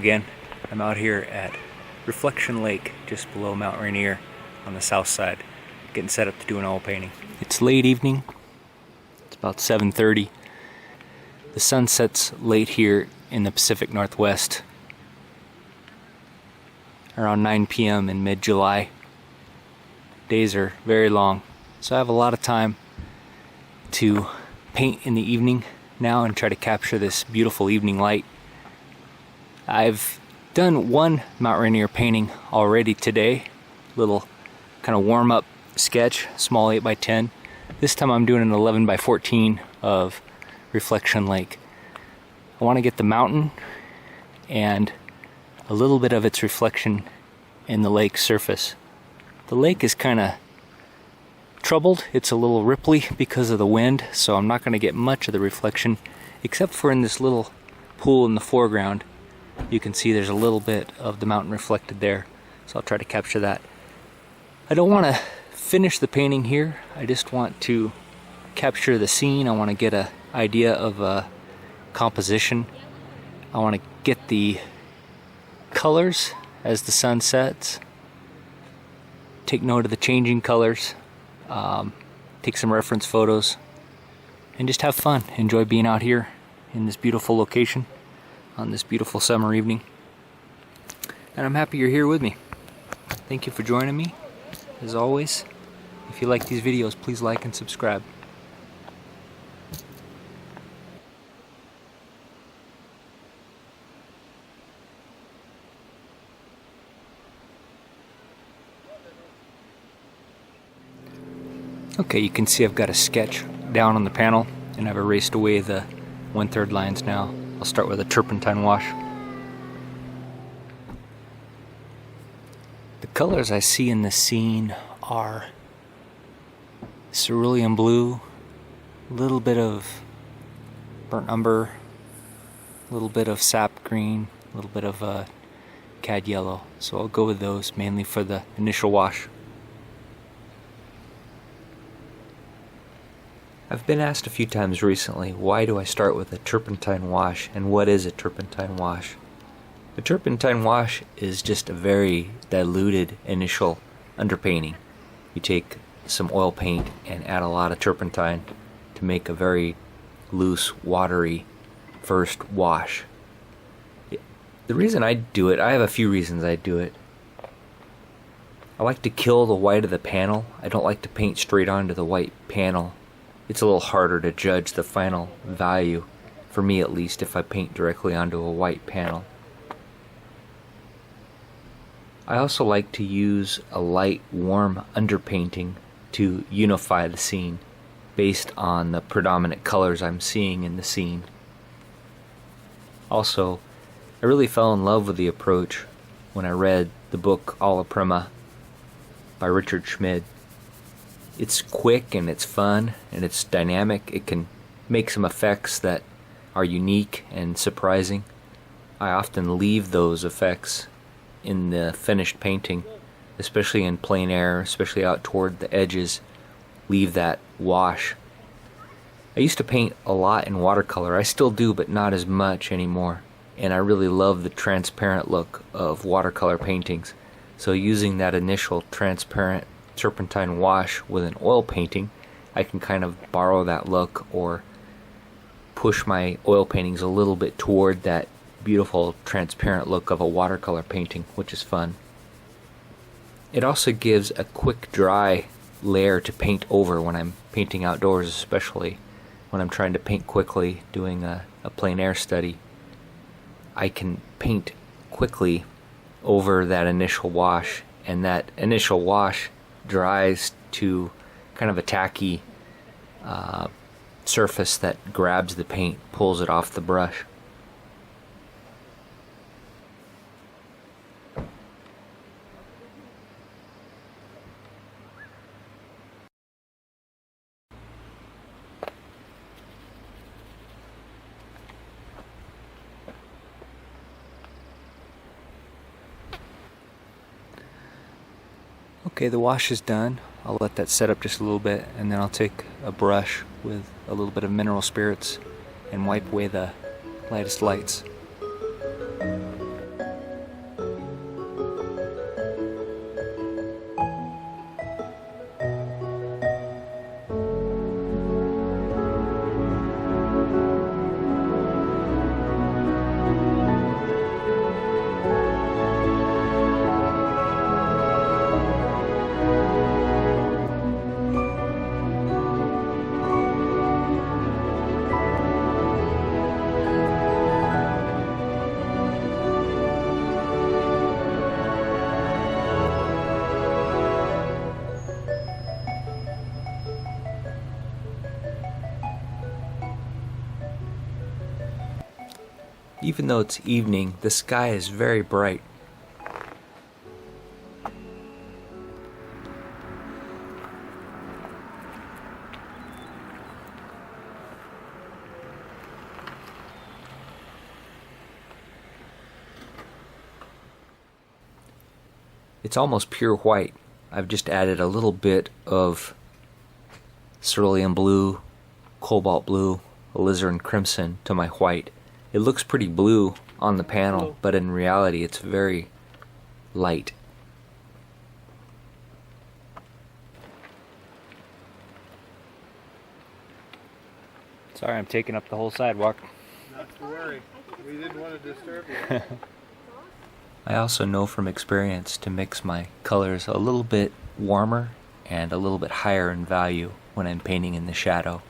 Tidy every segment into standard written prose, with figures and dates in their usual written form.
again. I'm out here at Reflection Lake, just below Mount Rainier on the south side, getting set up to do an oil painting. It's late evening. It's about 7:30. The sun sets late here in the Pacific Northwest, around 9 p.m. in mid-July. Days are very long, so I have a lot of time to paint in the evening now and try to capture this beautiful evening light. I've done one Mount Rainier painting already today, little kind of warm-up sketch, small 8x10. This time I'm doing an 11x14 of Reflection Lake. I want to get the mountain and a little bit of its reflection in the lake surface. The lake is kind of troubled. It's a little ripply because of the wind, so I'm not going to get much of the reflection, except for in this little pool in the foreground. You can see there's a little bit of the mountain reflected there, so I'll try to capture that. I don't want to finish the painting here. I just want to capture the scene. I want to get an idea of composition. I want to get the colors as the sun sets, take note of the changing colors, take some reference photos, and just have fun. Enjoy being out here in this beautiful location on this beautiful summer evening. And I'm happy you're here with me. Thank you for joining me. As always, if you like these videos, please like and subscribe. Okay, you can see I've got a sketch down on the panel, and I've erased away the 1/3 lines now. I'll start with a turpentine wash. The colors I see in this scene are cerulean blue, a little bit of burnt umber, a little bit of sap green, a little bit of cad yellow. So I'll go with those mainly for the initial wash. I've been asked a few times recently, why do I start with a turpentine wash, and what is a turpentine wash? A turpentine wash is just a very diluted initial underpainting. You take some oil paint and add a lot of turpentine to make a very loose, watery first wash. The reason I do it, I have a few reasons I do it. I like to kill the white of the panel. I don't like to paint straight onto the white panel. It's a little harder to judge the final value, for me at least, if I paint directly onto a white panel. I also like to use a light, warm underpainting to unify the scene based on the predominant colors I'm seeing in the scene. Also, I really fell in love with the approach when I read the book Alla Prima by Richard Schmid. It's quick and it's fun and it's dynamic. It can make some effects that are unique and surprising. I often leave those effects in the finished painting, especially in plein air, especially out toward the edges. Leave that wash. I used to paint a lot in watercolor. I still do, but not as much anymore. And I really love the transparent look of watercolor paintings. So using that initial transparent turpentine wash with an oil painting, I can kind of borrow that look or push my oil paintings a little bit toward that beautiful transparent look of a watercolor painting, which is fun. It also gives a quick dry layer to paint over when I'm painting outdoors, especially when I'm trying to paint quickly, doing a plein air study. I can paint quickly over that initial wash, and that initial wash dries to kind of a tacky surface that grabs the paint, pulls it off the brush. Okay, the wash is done. I'll let that set up just a little bit, and then I'll take a brush with a little bit of mineral spirits and wipe away the lightest lights. Even though it's evening, the sky is very bright. It's almost pure white. I've just added a little bit of cerulean blue, cobalt blue, alizarin crimson to my white. It looks pretty blue on the panel, but in reality it's very light. Sorry, I'm taking up the whole sidewalk. Not to worry. We didn't want to disturb you. I also know from experience to mix my colors a little bit warmer and a little bit higher in value when I'm painting in the shadow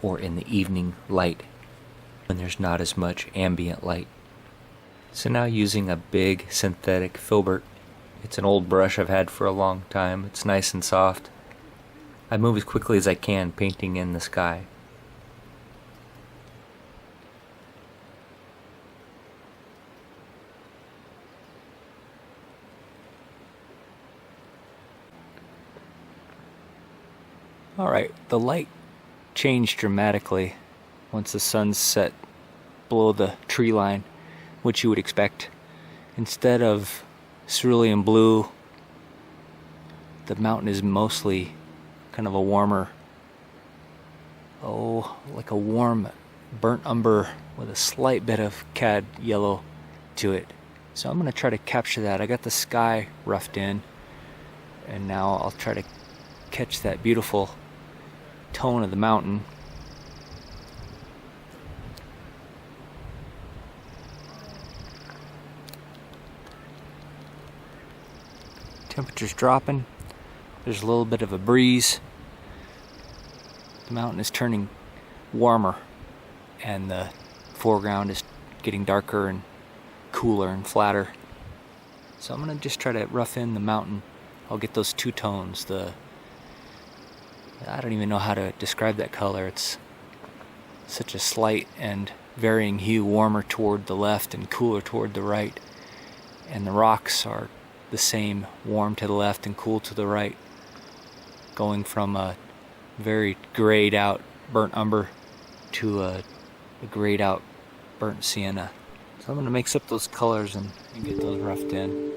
or in the evening light when there's not as much ambient light. So now using a big synthetic filbert, it's an old brush I've had for a long time, it's nice and soft. I move as quickly as I can painting in the sky. Alright, the light changed dramatically once the sun set below the tree line, which you would expect. Instead of cerulean blue, the mountain is mostly kind of a warmer, like a warm burnt umber with a slight bit of cad yellow to it. So I'm going to try to capture that. I got the sky roughed in, and now I'll try to catch that beautiful tone of the mountain. Temperature's dropping. There's a little bit of a breeze. The mountain is turning warmer and the foreground is getting darker and cooler and flatter. So I'm going to just try to rough in the mountain. I'll get those two tones, I don't even know how to describe that color. It's such a slight and varying hue, warmer toward the left and cooler toward the right. And the rocks are the same, warm to the left and cool to the right, going from a very grayed out burnt umber to a grayed out burnt sienna. So I'm going to mix up those colors and get those roughed in.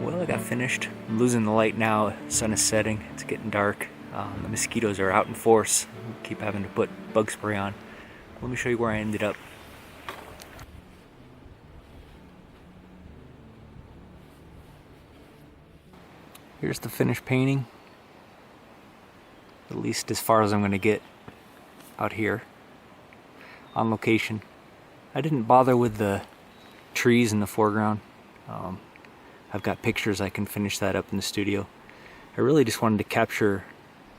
Well, I got finished. I'm losing the light now. Sun is setting. It's getting dark. The mosquitoes are out in force. Keep having to put bug spray on. Let me show you where I ended up. Here's the finished painting. At least as far as I'm going to get. out here on location. I didn't bother with the trees in the foreground. I've got pictures, I can finish that up in the studio. I really just wanted to capture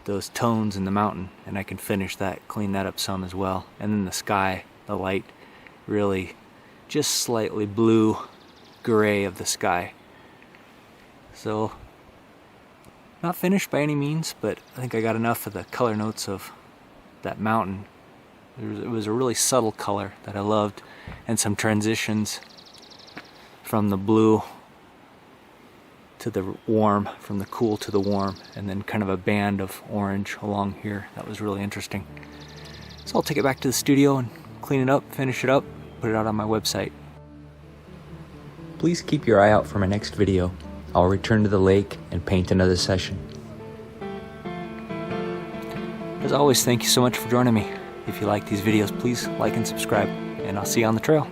those tones in the mountain, and I can finish that, clean that up some as well. And then the sky, the light, really just slightly blue gray of the sky. So not finished by any means, but I think I got enough of the color notes of that mountain. It was a really subtle color that I loved, and some transitions from the blue to the warm, from the cool to the warm, and then kind of a band of orange along here. That was really interesting. So I'll take it back to the studio and clean it up, finish it up, put it out on my website. Please keep your eye out for my next video. I'll return to the lake and paint another session. As always, thank you so much for joining me. If you like these videos, please like and subscribe, and I'll see you on the trail.